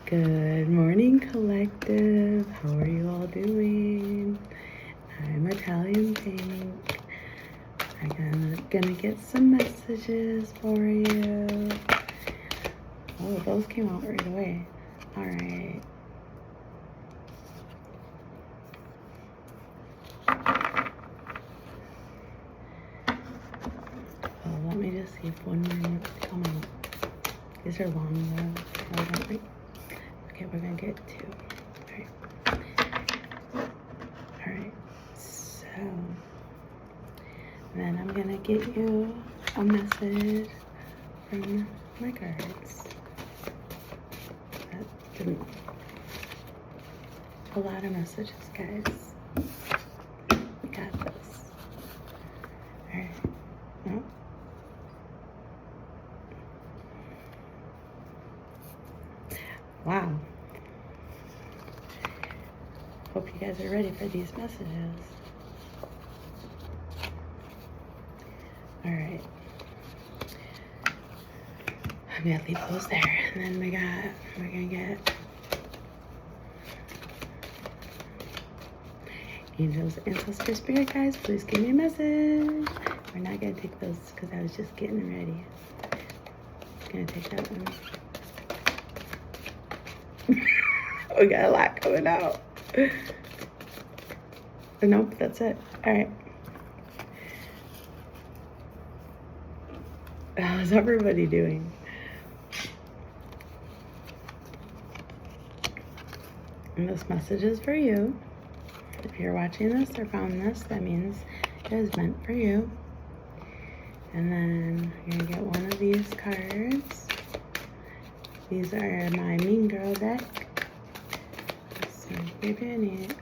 Good morning, collective. How are you all doing? I'm Italian Pink. I'm gonna get some messages for you. Oh, those came out right away. All right. Oh, let me just see if one more wants to come out. These are long though. Okay, we're gonna get two. All right. So then I'm gonna get you a message from my cards. That didn't. A lot of messages, guys. We got this. All right. Oh. Wow. Hope you guys are ready for these messages. All right. I'm gonna leave those there, and then we're gonna get angels, ancestors, spirit guides. Please give me a message. We're not gonna take those because I was just getting ready. I'm gonna take that one. We got a lot coming out. Nope, that's it. All right. How's everybody doing? And this message is for you. If you're watching this or found this, that means it is meant for you. And then you're gonna get one of these cards. These are my Mean Girl deck. So you're gonna need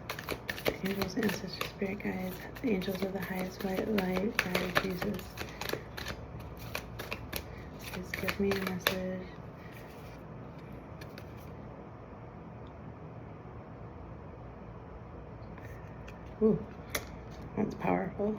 angels, ancestors, spirit guides, the angels of the highest white light, guide Jesus. Please give me a message. Ooh, that's powerful.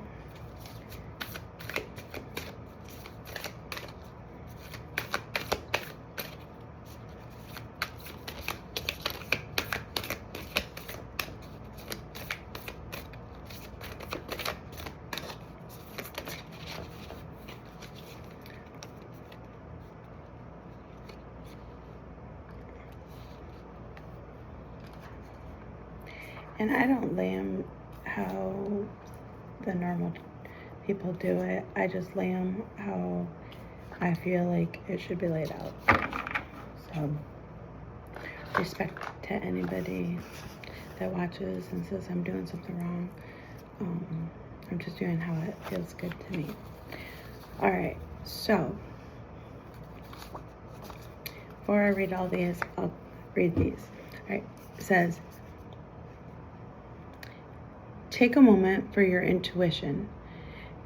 And I don't lay them how the normal people do it. I just lay them how I feel like it should be laid out. So, respect to anybody that watches and says I'm doing something wrong. I'm just doing how it feels good to me. All right, so before I read all these, I'll read these. All right, it says, take a moment for your intuition.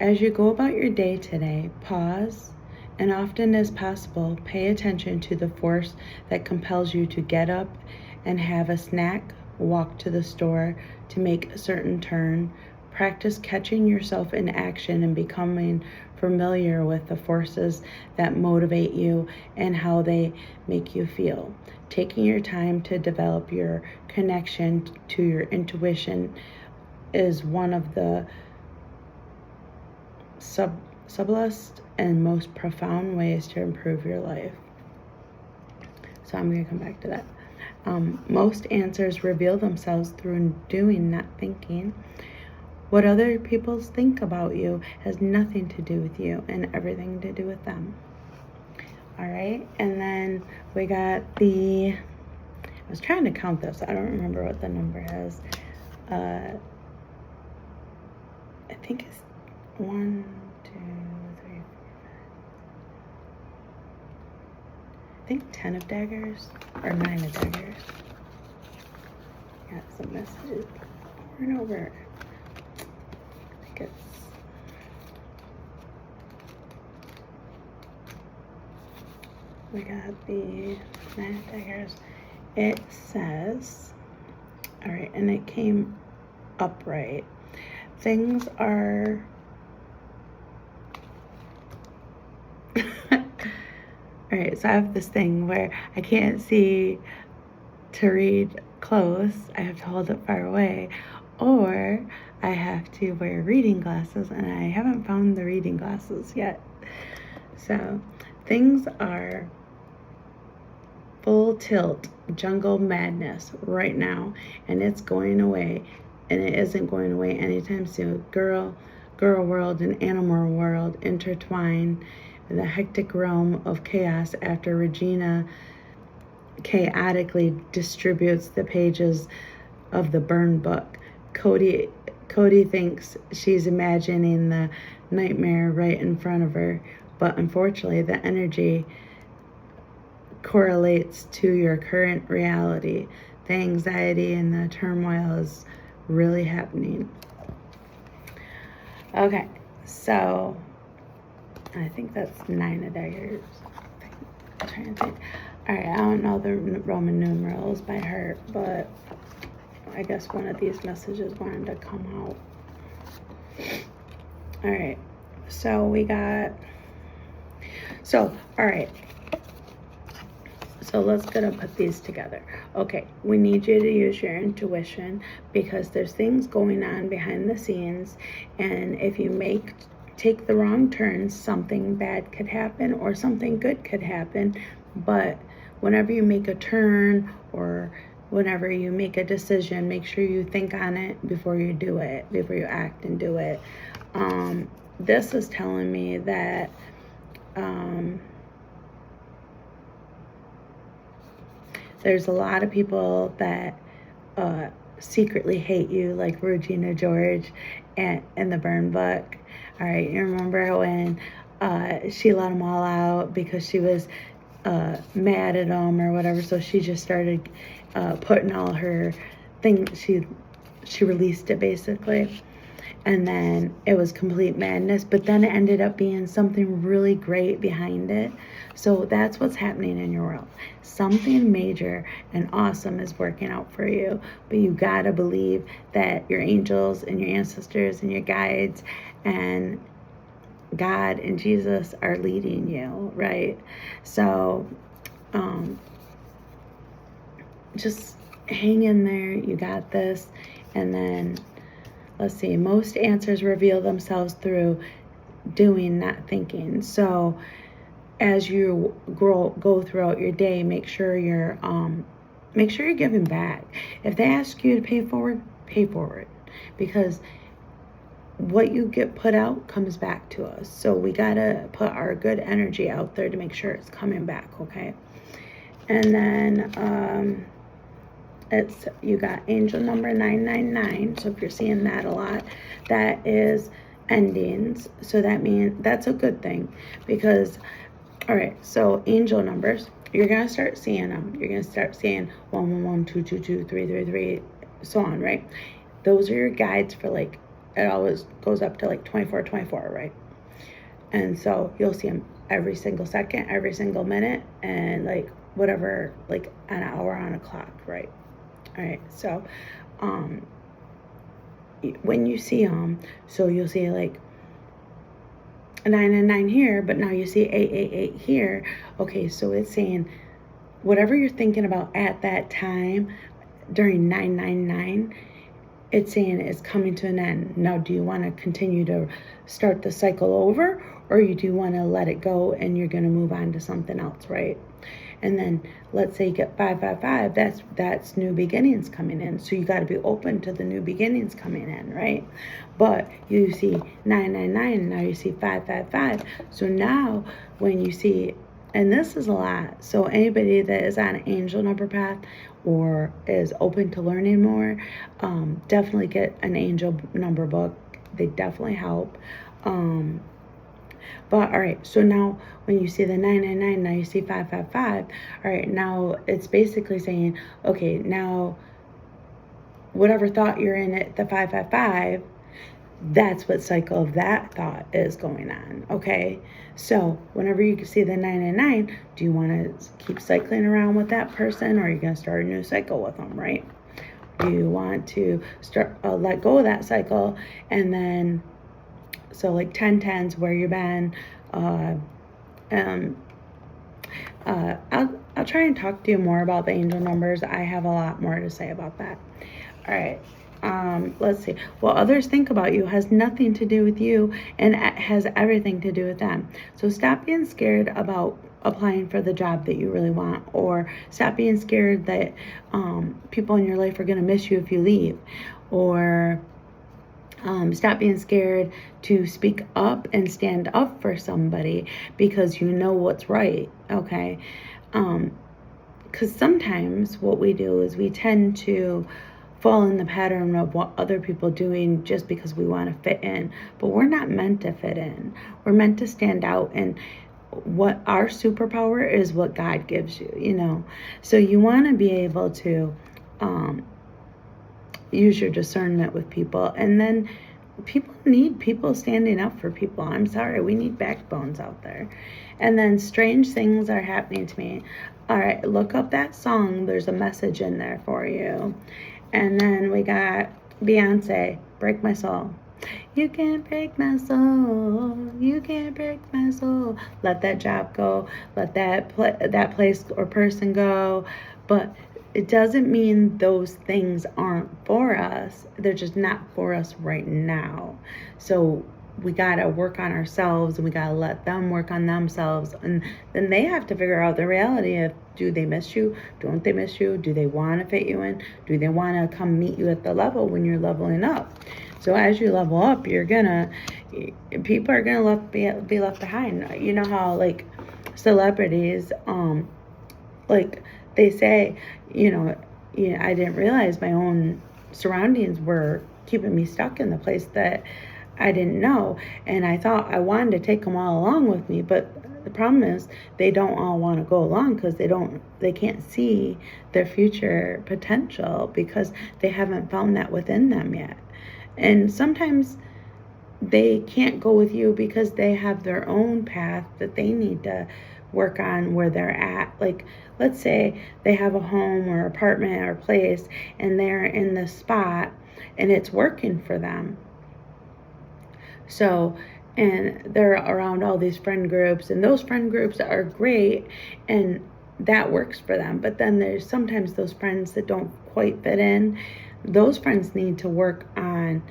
As you go about your day today, pause and often as possible, pay attention to the force that compels you to get up and have a snack, walk to the store, to make a certain turn. Practice catching yourself in action and becoming familiar with the forces that motivate you and how they make you feel. Taking your time to develop your connection to your intuition is one of the subtlest and most profound ways to improve your life. So I'm going to come back to that. Most answers reveal themselves through doing, not thinking. What other people think about you has nothing to do with you and everything to do with them. All right, and then we got I was trying to count this. I don't remember what the number is. I think it's 1, 2, 3, 4, 5. I think 10 of daggers or 9 of daggers. Got some messages over and over. I think it's we got the 9 of daggers. It says, all right, and it came upright. Things are all right, so I have this thing where I can't see to read close, I have to hold it far away, or I have to wear reading glasses, and I haven't found the reading glasses yet. So things are full tilt jungle madness right now, and it's going away, and it isn't going away anytime soon. Girl world and animal world intertwine in the hectic realm of chaos after Regina chaotically distributes the pages of the burn book. Cody thinks she's imagining the nightmare right in front of her, but unfortunately the energy correlates to your current reality. The anxiety and the turmoil is really happening. Okay, so I think that's 9 of daggers. I'm trying to think. Alright, I don't know the Roman numerals by heart, but I guess one of these messages wanted to come out. Alright, so we got, alright. So let's gonna put these together. Okay, we need you to use your intuition because there's things going on behind the scenes, and if you take the wrong turns, something bad could happen or something good could happen. But whenever you make a turn or whenever you make a decision, make sure you think on it before you do it, before you act and do it. This is telling me that there's a lot of people that secretly hate you, like Regina George and the burn book. All right, you remember when she let them all out because she was mad at them or whatever, so she just started putting all her things, she released it basically, and then it was complete madness, but then it ended up being something really great behind it. So that's what's happening in your world. Something major and awesome is working out for you, but you gotta believe that your angels and your ancestors and your guides and God and Jesus are leading you, right? So just hang in there, you got this. And then let's see, most answers reveal themselves through doing, not thinking. So as you go throughout your day, make sure you're giving back. If they ask you to pay forward, because what you get put out comes back to us. So we gotta put our good energy out there to make sure it's coming back, okay? And then you got angel number 999. So if you're seeing that a lot, that is endings. So that means that's a good thing, because all right, so angel numbers, you're gonna start seeing them. You're gonna start seeing 111, 222, 333, so on, right? Those are your guides for, like, it always goes up to like 24, right? And so you'll see them every single second, every single minute, and like whatever, like an hour on a clock, right? All right, so when you see them, so you'll see like 999 here, but now you see 888 here. Okay, so it's saying whatever you're thinking about at that time during 999, it's saying it's coming to an end. Now, do you want to continue to start the cycle over, or do you want to let it go and you're going to move on to something else, right? And then let's say you get 555, that's new beginnings coming in. So you got to be open to the new beginnings coming in, right? But you see 999, now you see 555. So now when you see, and this is a lot, so anybody that is on an angel number path or is open to learning more, definitely get an angel number book. They definitely help. But all right, so now when you see the 999, now you see 555. All right, now it's basically saying, okay, now whatever thought you're in at the 555, that's what cycle of that thought is going on, okay? So whenever you see the 999, do you want to keep cycling around with that person, or are you going to start a new cycle with them, right? Do you want to start let go of that cycle, and then so like 1010's where you've been. I'll I'll try and talk to you more about the angel numbers. I have a lot more to say about that. All right. Let's see. What others think about you has nothing to do with you and has everything to do with them. So stop being scared about applying for the job that you really want, or stop being scared that people in your life are going to miss you if you leave, or stop being scared to speak up and stand up for somebody because you know what's right, okay? Because sometimes what we do is we tend to fall in the pattern of what other people are doing just because we want to fit in. But we're not meant to fit in. We're meant to stand out, and what our superpower is what God gives you, you know? So you want to be able to use your discernment with people, and then people need people standing up for people. I'm sorry, we need backbones out there. And then strange things are happening to me. All right, look up that song. There's a message in there for you. And then we got Beyonce, Break My Soul. You can't break my soul. You can't break my soul. Let that job go. Let that place or person go. But it doesn't mean those things aren't for us. They're just not for us right now. So we got to work on ourselves, and we got to let them work on themselves. And then they have to figure out the reality of, do they miss you? Don't they miss you? Do they want to fit you in? Do they want to come meet you at the level when you're leveling up? So as you level up, people are gonna be left behind. You know how like celebrities, like they say, I didn't realize my own surroundings were keeping me stuck in the place that I didn't know, and I thought I wanted to take them all along with me, but the problem is they don't all want to go along because they can't see their future potential because they haven't found that within them yet. And sometimes they can't go with you because they have their own path that they need to work on where they're at. Like, let's say they have a home or apartment or place, and they're in this spot and it's working for them. So, and they're around all these friend groups, and those friend groups are great, and that works for them. But then there's sometimes those friends that don't quite fit in. Those friends need to work on,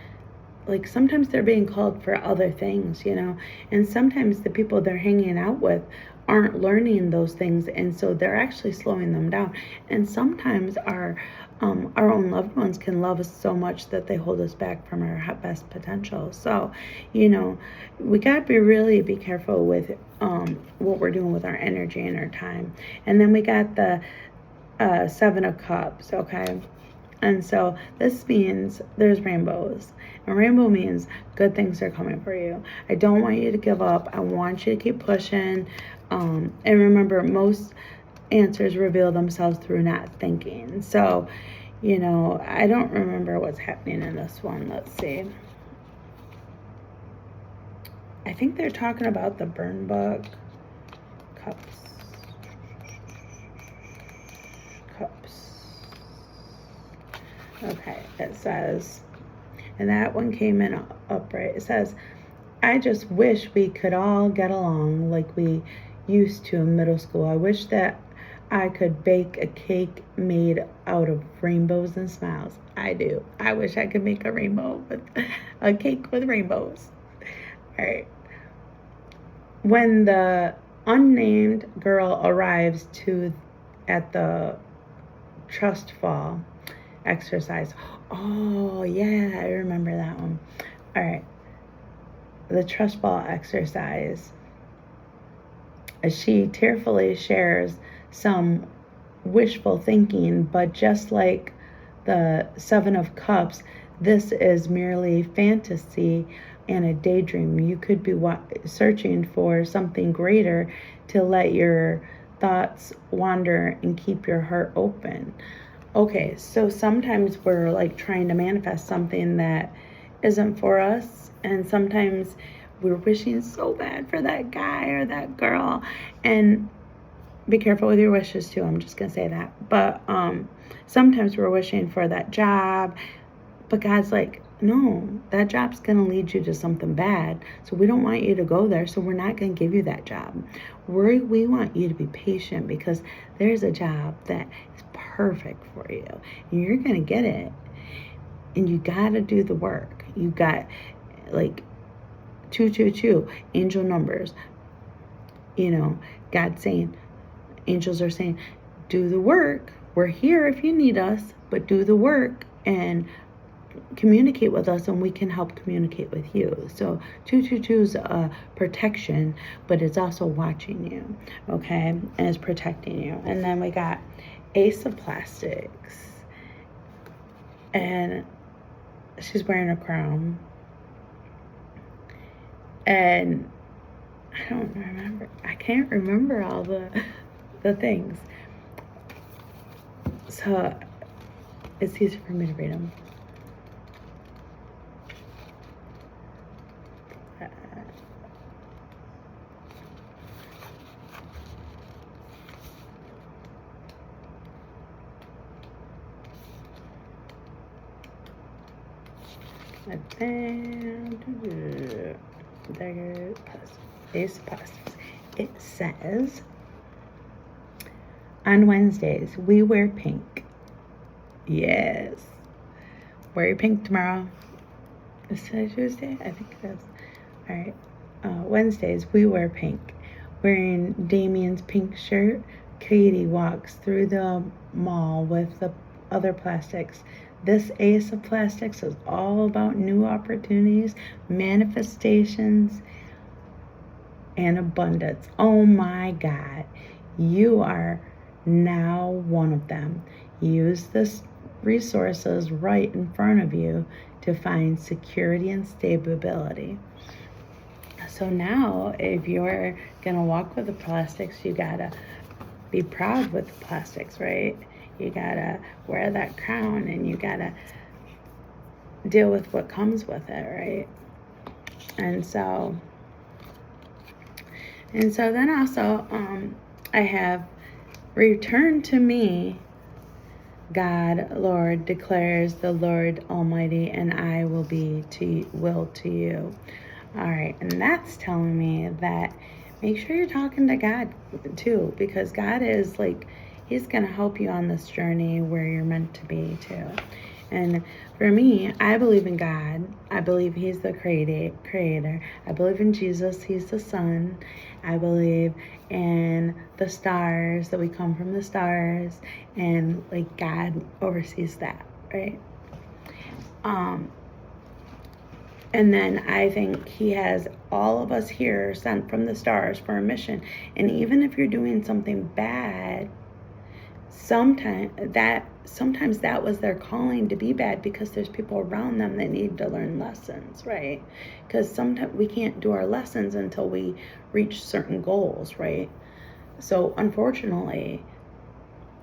like, sometimes they're being called for other things, and sometimes the people they're hanging out with aren't learning those things, and so they're actually slowing them down. And sometimes our own loved ones can love us so much that they hold us back from our best potential. So, we got to really be careful with what we're doing with our energy and our time. And then we got the Seven of Cups, okay? And so this means there's rainbows. And rainbow means good things are coming for you. I don't want you to give up. I want you to keep pushing. And remember, most answers reveal themselves through not thinking. So, I don't remember what's happening in this one. Let's see. I think they're talking about the burn book. Cups. Okay, it says, and that one came in upright. It says, I just wish we could all get along like we used to in middle school. I wish that I could bake a cake made out of rainbows and smiles. I do. I wish I could make a cake with rainbows. All right. When the unnamed girl arrives at the trust fall exercise. Oh, yeah, I remember that one. All right. The trust fall exercise. She tearfully shares some wishful thinking, but just like the Seven of Cups, this is merely fantasy and a daydream. You could be searching for something greater to let your thoughts wander and keep your heart open. Okay, so sometimes we're like trying to manifest something that isn't for us, and sometimes we're wishing so bad for that guy or that girl. And be careful with your wishes too, I'm just gonna say that. But sometimes we're wishing for that job, but God's like, no, that job's going to lead you to something bad. So we don't want you to go there. So we're not going to give you that job. We want you to be patient because there's a job that is perfect for you. And you're going to get it. And you got to do the work. You got like 222, angel numbers. You know, God saying, angels are saying, do the work. We're here if you need us, but do the work and communicate with us, and we can help communicate with you. So 222 is a protection, but it's also watching you, okay, and it's protecting you. And then we got Ace of Plastics, and she's wearing a crown, and I can't remember all the things, so it's easy for me to read them. There, Ace of Plastics. It says, on Wednesdays, we wear pink. Yes. Wear your pink tomorrow. Is today Tuesday? I think it is. All right. Wednesdays, we wear pink. Wearing Damien's pink shirt, Katie walks through the mall with the other plastics. This Ace of Plastics is all about new opportunities, manifestations, and abundance. Oh my God. You are now one of them. Use the resources right in front of you to find security and stability. So now, if you're going to walk with the plastics, you got to be proud with the plastics, right? You got to wear that crown, and you got to deal with what comes with it, right? And so then also, I have, return to me, God, Lord, declares the Lord Almighty, and I will be to you. All right, and that's telling me that make sure you're talking to God too, because God is like, He's going to help you on this journey where you're meant to be too. And for me, I believe in God. I believe He's the creator. I believe in Jesus. He's the Son. I believe in the stars, that we come from the stars, and like God oversees that, right? And then I think He has all of us here sent from the stars for a mission. And even if you're doing something bad, sometimes that was their calling to be bad, because there's people around them that need to learn lessons, right? Because sometimes we can't do our lessons until we reach certain goals, right? So unfortunately,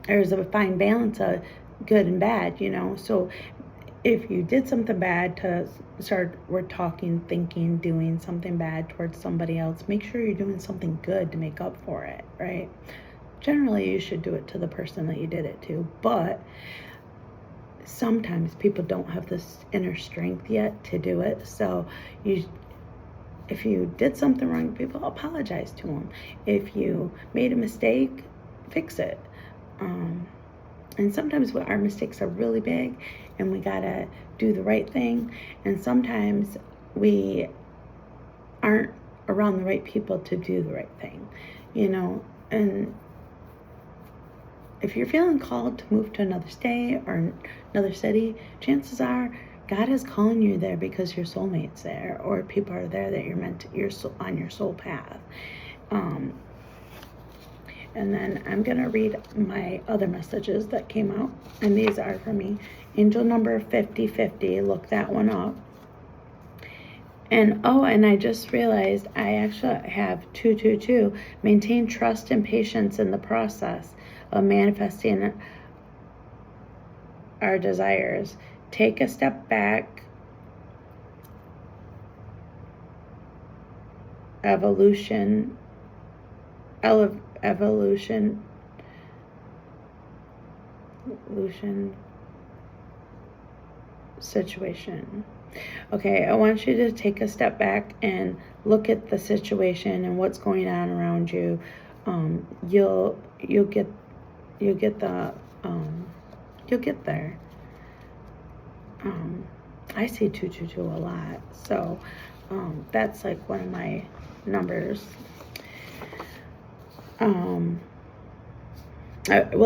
there's a fine balance of good and bad, you know. So if you did something bad we're talking, thinking, doing something bad towards somebody else, make sure you're doing something good to make up for it, right? Generally, you should do it to the person that you did it to, but sometimes people don't have this inner strength yet to do it. So if you did something wrong, people apologize to them. If you made a mistake, fix it. And sometimes our mistakes are really big, and we gotta do the right thing. And sometimes we aren't around the right people to do the right thing, you know. And if you're feeling called to move to another state or another city, chances are God is calling you there because your soulmate's there, or people are there that you're on your soul path. And then I'm going to read my other messages that came out, and these are for me. Angel number 5050, look that one up. And I just realized I actually have 222. Maintain trust and patience in the process of manifesting our desires. Take a step back. Evolution situation. Okay, I want you to take a step back and look at the situation and what's going on around you. You'll get the you'll get there. I see 222 a lot, so that's like one of my numbers. Well,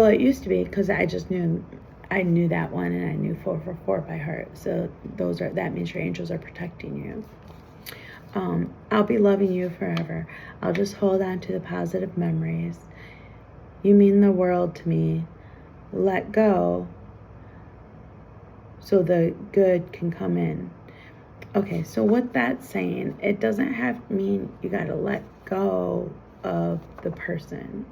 it used to be, because I knew that one, and I knew 444 by heart. So that means your angels are protecting you. I'll be loving you forever. I'll just hold on to the positive memories. You mean the world to me. Let go so the good can come in. Okay, so what that's saying, it doesn't mean you got to let go of the person.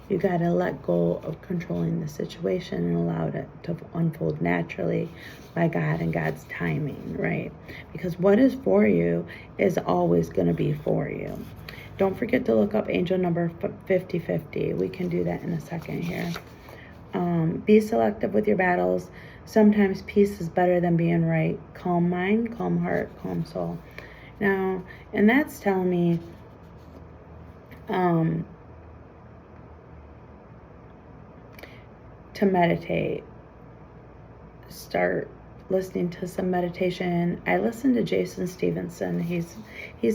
You got to let go of controlling the situation and allow it to unfold naturally by God and God's timing, right? Because what is for you is always going to be for you. Don't forget to look up angel number 5050. We can do that in a second here. Be selective with your battles. Sometimes peace is better than being right. Calm mind, calm heart, calm soul. Now, and that's telling me to meditate. Start listening to some meditation. I listen to Jason Stevenson. He's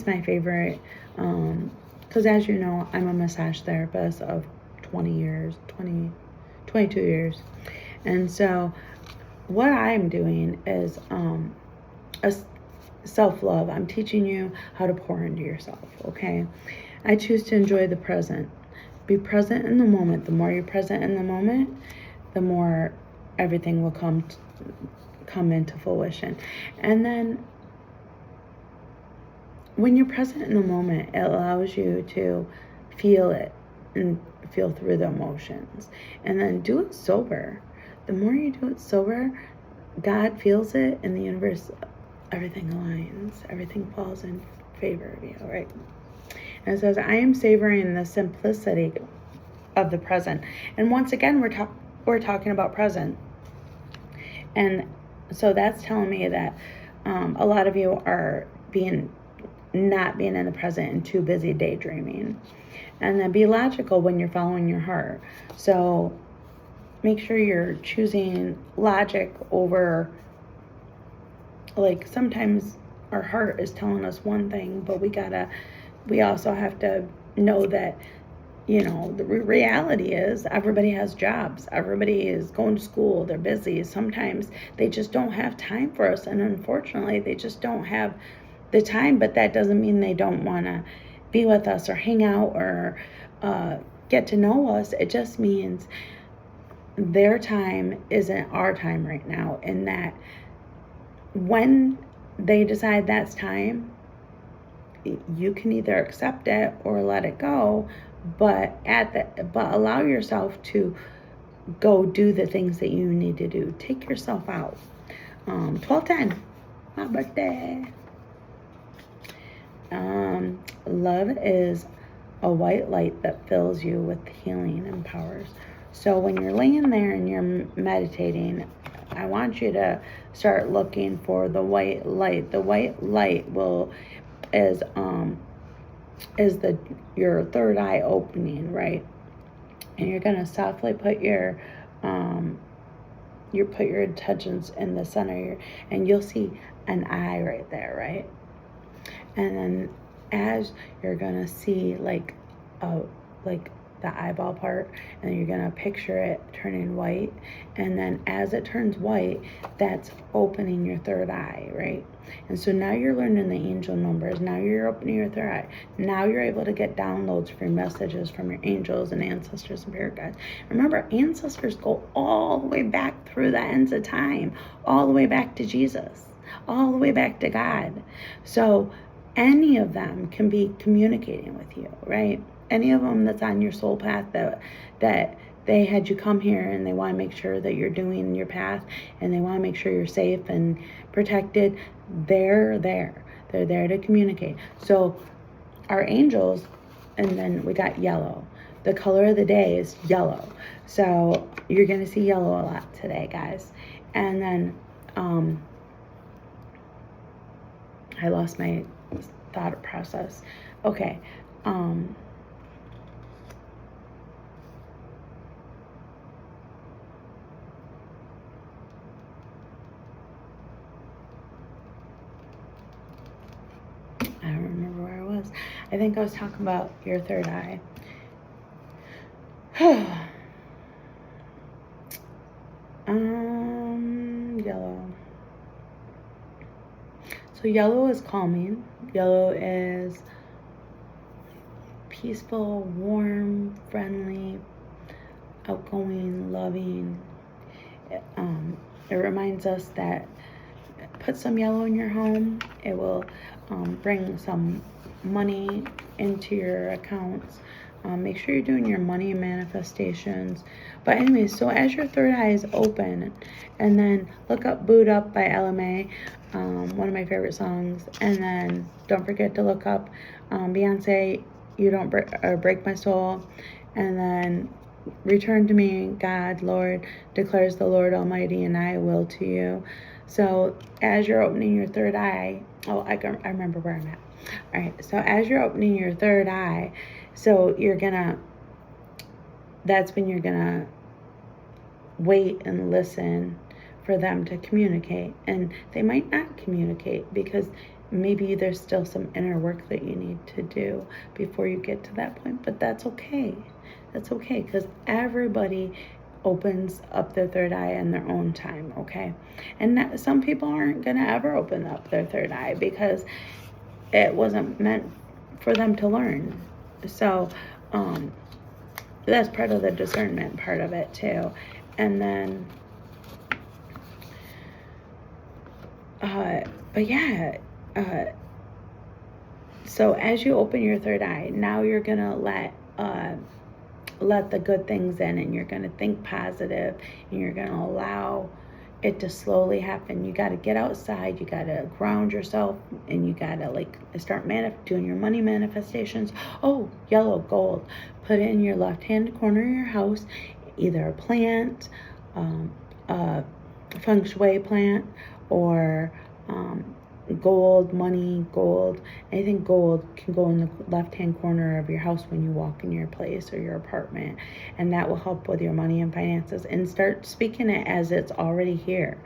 my favorite, because as you know, I'm a massage therapist of 22 years. And so what I'm doing is a self-love. I'm teaching you how to pour into yourself, okay? I choose to enjoy the present. Be present in the moment. The more you're present in the moment, the more everything will come into fruition. And then when you're present in the moment, it allows you to feel it and feel through the emotions. And then do it sober. The more you do it sober, God feels it, in the universe, everything aligns. Everything falls in favor of you, right? And it says, I am savoring the simplicity of the present. And once again, we're talking about present. And so that's telling me that a lot of you are not being in the present and too busy daydreaming. And then be logical when you're following your heart. So make sure you're choosing logic over, like, sometimes our heart is telling us one thing, but we also have to know that, the reality is everybody has jobs. Everybody is going to school. They're busy. Sometimes they just don't have time for us. And unfortunately, they just don't have the time, but that doesn't mean they don't want to be with us or hang out or get to know us. It just means their time isn't our time right now. And that when they decide that's time, you can either accept it or let it go, but allow yourself to go do the things that you need to do. Take yourself out. 1210, my birthday. Love is a white light that fills you with healing and powers. So when you're laying there and you're meditating, I want you to start looking for the white light. The white light is your third eye opening, right? And you're gonna softly put your intentions in the center, and you'll see an eye right there, right? And then as you're gonna see like the eyeball part, and you're gonna picture it turning white, and then as it turns white, that's opening your third eye, right? And so now you're learning the angel numbers. Now you're opening your third eye. Now you're able to get downloads for messages from your angels and ancestors and spirit guides. Remember, ancestors go all the way back through the ends of time, all the way back to Jesus, all the way back to God. So any of them can be communicating with you, right? Any of them that's on your soul path that they had you come here, and they want to make sure that you're doing your path, and they want to make sure you're safe and protected. They're there. They're there to communicate. So our angels, and then we got yellow. The color of the day is yellow. So you're going to see yellow a lot today, guys. And then, I lost my thought process. Okay. I don't remember where I was. I think I was talking about your third eye. Yellow. So yellow is calming. Yellow is peaceful, warm, friendly, outgoing, loving. It reminds us that put some yellow in your home. It will bring some money into your accounts. Make sure you're doing your money manifestations. But anyways, so as your third eye is open, and then look up Boot Up by LMA, one of my favorite songs. And then don't forget to look up Beyonce, You Don't Break My Soul. And then Return to Me, God, Lord, declares the Lord Almighty, and I will to you. So as you're opening your third eye, I remember where I'm at. All right, so as you're opening your third eye, so that's when you're gonna wait and listen for them to communicate. And they might not communicate because maybe there's still some inner work that you need to do before you get to that point, but that's okay. That's okay, because everybody opens up their third eye in their own time, okay? And some people aren't gonna ever open up their third eye because it wasn't meant for them to learn. So that's part of the discernment part of it too. And then but yeah, so as you open your third eye, now you're gonna let the good things in, and you're gonna think positive, and you're gonna allow it to slowly happen. You got to get outside, you got to ground yourself, and you got to start doing your money manifestations. Oh, yellow gold, put it in your left hand corner of your house, either a plant, a feng shui plant, or gold, money, gold. Anything gold can go in the left hand corner of your house when you walk in your place or your apartment, and that will help with your money and finances. And start speaking it as it's already here.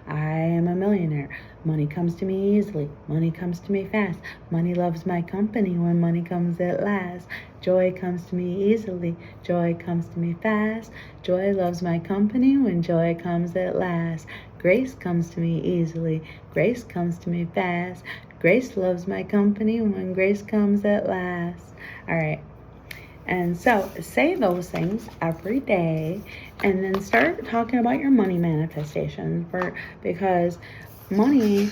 I am a millionaire. Money comes to me easily. Money comes to me fast. Money loves my company when money comes at last. Joy comes to me easily. Joy comes to me fast. Joy loves my company when joy comes at last. Grace comes to me easily. Grace comes to me fast. Grace loves my company when grace comes at last. All right. And so say those things every day, and then start talking about your money manifestations, because money,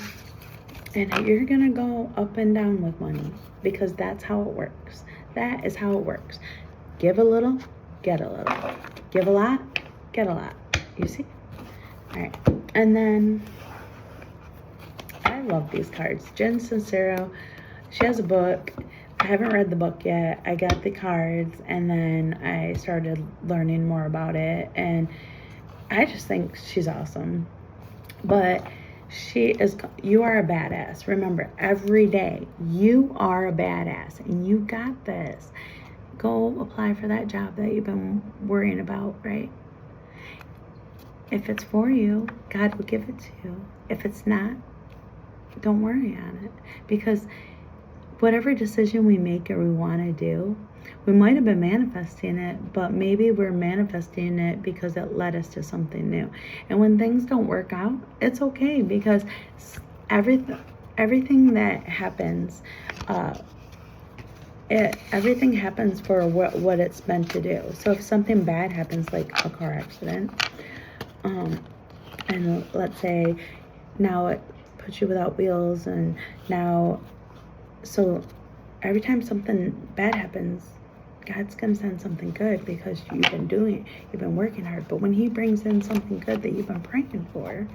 and you're going to go up and down with money, because that's how it works. That is how it works. Give a little, get a little. Give a lot, get a lot. You see? All right. And then I love these cards. Jen Sincero, she has a book. I haven't read the book yet. I got the cards, and then I started learning more about it, and I just think she's awesome. But you are a badass. Remember, every day, you are a badass, and you got this. Go apply for that job that you've been worrying about, right? If it's for you, God will give it to you. If it's not, don't worry on it, because whatever decision we make or we want to do, we might have been manifesting it, but maybe we're manifesting it because it led us to something new. And when things don't work out, it's okay, because everything that happens, everything happens for what it's meant to do. So if something bad happens, like a car accident, and let's say now it puts you without wheels, and now, so every time something bad happens, God's going to send something good, because you've been working hard. But when he brings in something good that you've been praying for,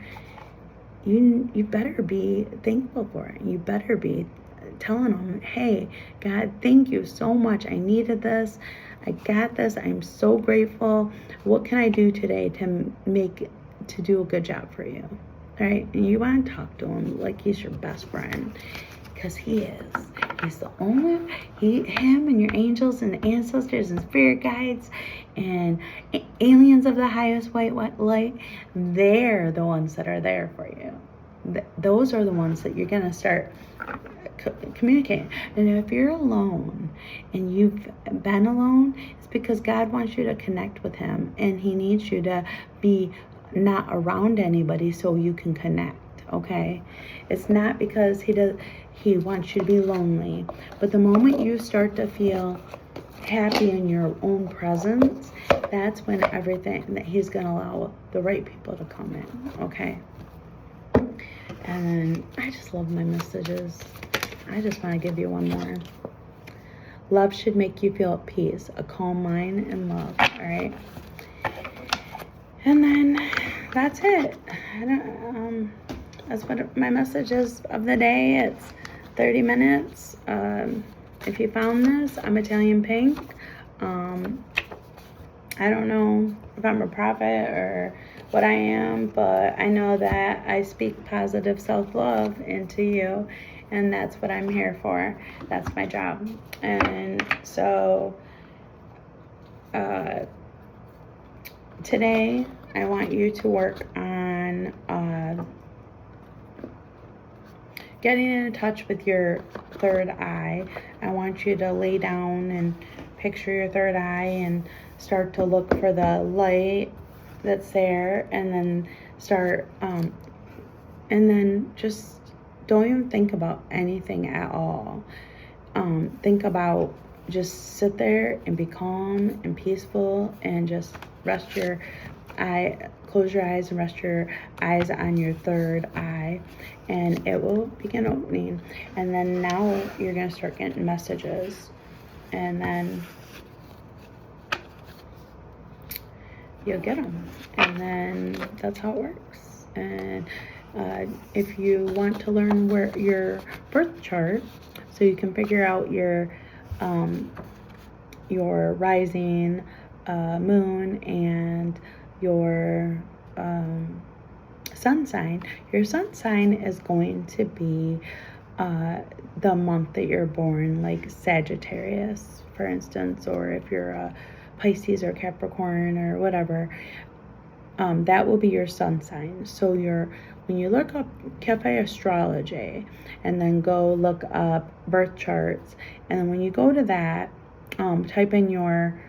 you better be thankful for it. You better be telling him, hey, God, thank you so much. I needed this. I got this. I'm so grateful. What can I do today to do a good job for you? right? And you want to talk to him like he's your best friend, because he is. He's the only, him and your angels and ancestors and spirit guides and aliens of the highest white light, they're the ones that are there for you. Those are the ones that you're going to start communicating. And if you're alone and you've been alone, it's because God wants you to connect with him, and he needs you to be not around anybody so you can connect. Okay, it's not because he wants you to be lonely, but the moment you start to feel happy in your own presence, that's when everything that he's going to allow the right people to come in. Okay, and then I just love my messages. I just want to give you one more. Love should make you feel at peace, a calm mind, and love. All right, and then that's it. That's what my message is of the day. It's 30 minutes. If you found this, I'm Italian Pink. I don't know if I'm a prophet or what I am, but I know that I speak positive self-love into you, and that's what I'm here for. That's my job. And so today I want you to work on getting in touch with your third eye. I want you to lay down and picture your third eye and start to look for the light that's there, and then start and then just don't even think about anything at all. Think about, just sit there and be calm and peaceful, and just rest your eye, close your eyes and rest your eyes on your third eye, and it will begin opening. And then now you're going to start getting messages, and then you'll get them, and then that's how it works. And if you want to learn where your birth chart, so you can figure out your rising moon and your sun sign. Your sun sign is going to be the month that you're born, like Sagittarius, for instance, or if you're a Pisces or Capricorn or whatever, that will be your sun sign. So when you look up Cafe Astrology and then go look up birth charts, and then when you go to that, type in your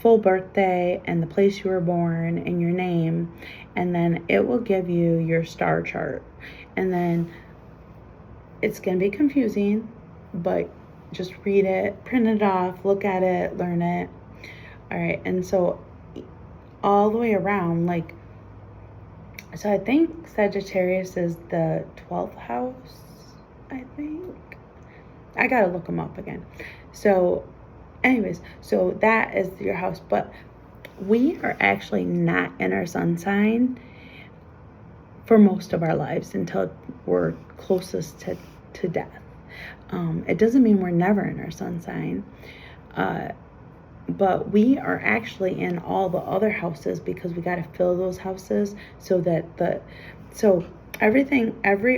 full birthday and the place you were born and your name, and then it will give you your star chart. And then it's going to be confusing, but just read it, print it off, look at it, learn it. All right, and so all the way around, like, so I think Sagittarius is the 12th house, I think. I gotta look them up again. So anyways, so that is your house, but we are actually not in our sun sign for most of our lives until we're closest to death. It doesn't mean we're never in our sun sign, but we are actually in all the other houses, because we got to fill those houses so that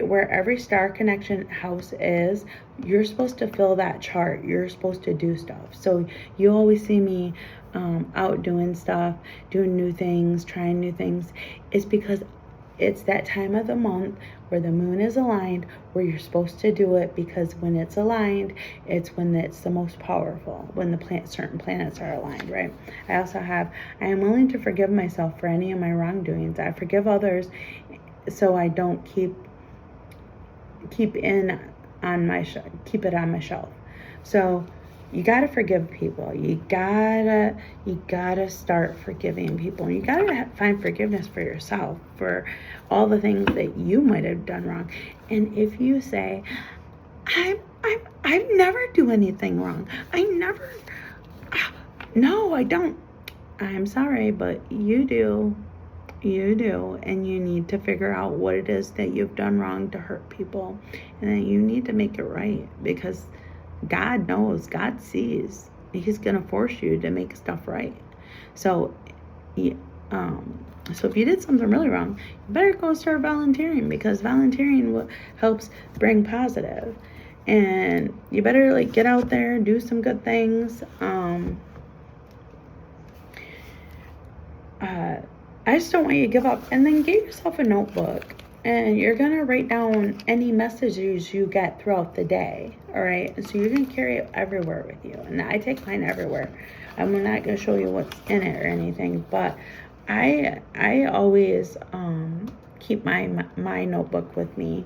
where every star connection house is, you're supposed to fill that chart. You're supposed to do stuff. So you always see me out doing stuff, doing new things, trying new things. It's because it's that time of the month where the moon is aligned, where you're supposed to do it, because when it's aligned, it's when it's the most powerful, when the certain planets are aligned, right? I am willing to forgive myself for any of my wrongdoings. I forgive others so I don't keep it on my shelf. So you gotta forgive people. You gotta start forgiving people. You gotta find forgiveness for yourself for all the things that you might have done wrong. And if you say, I never do anything wrong. No, I don't. I'm sorry, but you do. You do, and you need to figure out what it is that you've done wrong to hurt people, and then you need to make it right, because God knows, God sees. He's gonna force you to make stuff right. So So if you did something really wrong, you better go start volunteering, because volunteering helps bring positive. And you better like get out there, do some good things. I just don't want you to give up. And then get yourself a notebook, and you're going to write down any messages you get throughout the day. All right. And so you're going to carry it everywhere with you. And I take mine everywhere. I'm not going to show you what's in it or anything, but I always keep my notebook with me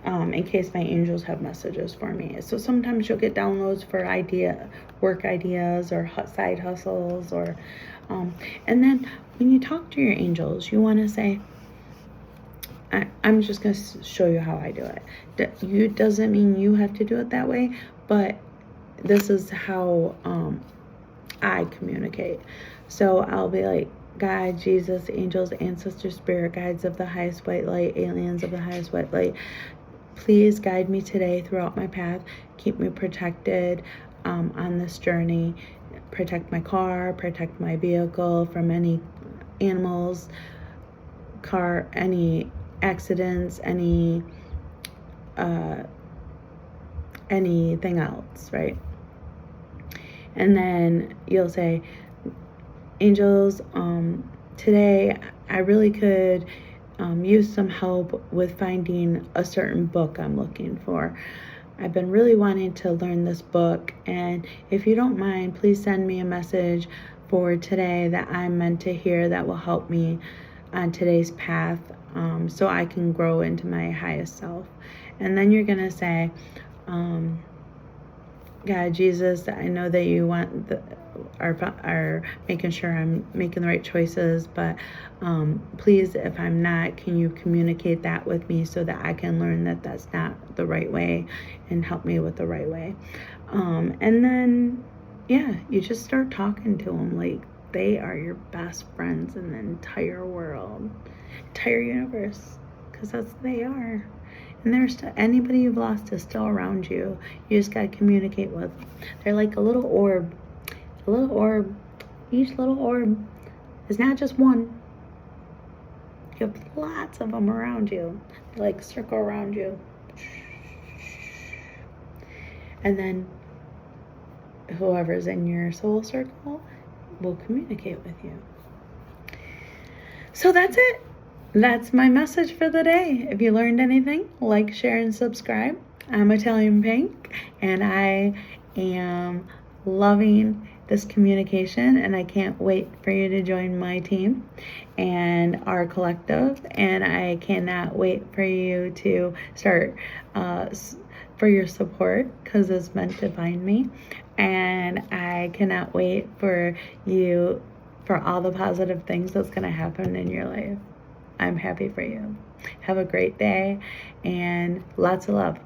in case my angels have messages for me. So sometimes you'll get downloads for work ideas or side hustles, or and then when you talk to your angels, you want to say, I'm just going to show you how I do it. Doesn't mean you have to do it that way, but this is how I communicate. So I'll be like, God, Jesus, angels, ancestors, spirit guides of the highest white light, aliens of the highest white light, please guide me today throughout my path. Keep me protected on this journey. Protect my car, protect my vehicle from any animals, any accidents, anything else, right? And then you'll say, angels, today I really could use some help with finding a certain book I'm looking for. I've been really wanting to learn this book, and if you don't mind, please send me a message for today that I'm meant to hear that will help me on today's path, so I can grow into my highest self. And then you're going to say, God, Jesus, I know that you want are making sure I'm making the right choices, but please, if I'm not, can you communicate that with me so that I can learn that that's not the right way, and help me with the right way. And then, yeah, you just start talking to them like they are your best friends in the entire world, entire universe, because that's what they are. And there's anybody you've lost is still around you. You just got to communicate with. They're like a little orb. A little orb. Each little orb is not just one. You have lots of them around you. They like circle around you. And then whoever's in your soul circle will communicate with you. So that's it. That's my message for the day. If you learned anything, like, share, and subscribe. I'm Italian Pink, and I am loving this communication, and I can't wait for you to join my team and our collective, and I cannot wait for you to start for your support, because it's meant to find me, and I cannot wait for you, for all the positive things that's going to happen in your life. I'm happy for you. Have a great day, and lots of love.